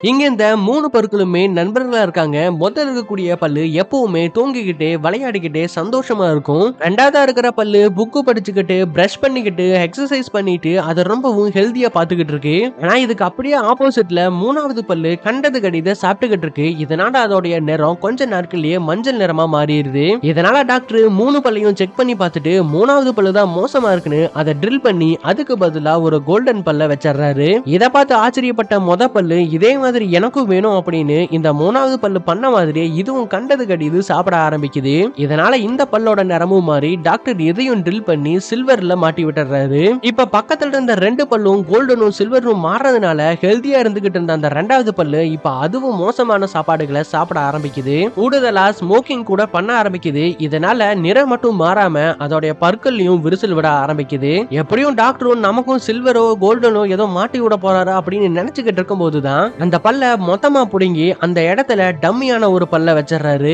இங்க இந்த 3 பற்களுமே நண்பர்களா இருக்காங்க. முதல்ல இருக்கக்கூடிய பல்லு எப்பவுமே தூங்கிக்கிட்டு, விளையாடிக்கிட்டு சந்தோஷமா இருக்கும். 2வதா இருக்கிற பல்லு புக்கு படிச்சுக்கிட்டு, பிரஷ் பண்ணிக்கிட்டு, எக்சர்சைஸ் பண்ணிட்டு அத ரொம்பவும் ஹெல்தியா பாத்துக்கிட்டு இருக்கு. ஆனா இதுக்கு அப்படியே ஆப்போசிட்ல 3வது பல்லு கண்டது கடித சாப்பிட்டுக்கிட்டு இருக்கு. இதனால அதோடைய நிறம் கொஞ்ச நாட்கள்லயே மஞ்சள் நிறமா மாறிடுது. இதனால டாக்டர் 3 பல்லையும் செக் பண்ணி பார்த்துட்டு 3வது பல்லு தான் மோசமா இருக்குன்னு அதை ட்ரில் பண்ணி அதுக்கு பதிலா ஒரு கோல்டன் பல்ல வச்சிடுறாரு. இத பார்த்து ஆச்சரியப்பட்ட பல்லு இதே மாதிரி எனக்கும் வேணும் அப்படின்னு இந்த 3வது பல்லு பண்ண மாதிரியே இதுவும் கண்டது கடிது சாப்பிட ஆரம்பிக்குது. இதனால இந்த பல்லோட நிறமும் மாறி டாக்டர் இதையும் ட்ரில் பண்ணி சில்வர்ல மாட்டி விட்டுறாரு. இப்ப பக்கத்துல இருந்த 2 பல்லும் கோல்டனும் சில்வரும் மாறதுனால ஹெல்தியா இருந்துகிட்டு இருந்த அந்த 2வது பல்லு இப்ப அதுவும் மோசமான சாப்பாடுகளை சாப்பிட ஆரம்பிக்குது. கூடுதலா ஸ்மோக்கிங் கூட பண்ண ஆரம்பிக்குது. இதனால நிறம் மட்டும் மாறாம அதோட பற்கள்லயும் விரிசல் விட ஆரம்பிக்குது. எப்படியும் டாக்டரும் நமக்கும் சில்வரோ கோல்டனோ ஏதோ மாட்டி விட போறாரா அப்படின்னு நினைச்சுக்கிட்டு இருக்கும் போதுதான் அந்த பல்ல மொத்தமா புடுங்கி அந்த இடத்துல டம்மியான ஒரு பல்ல வச்சிடறாரு.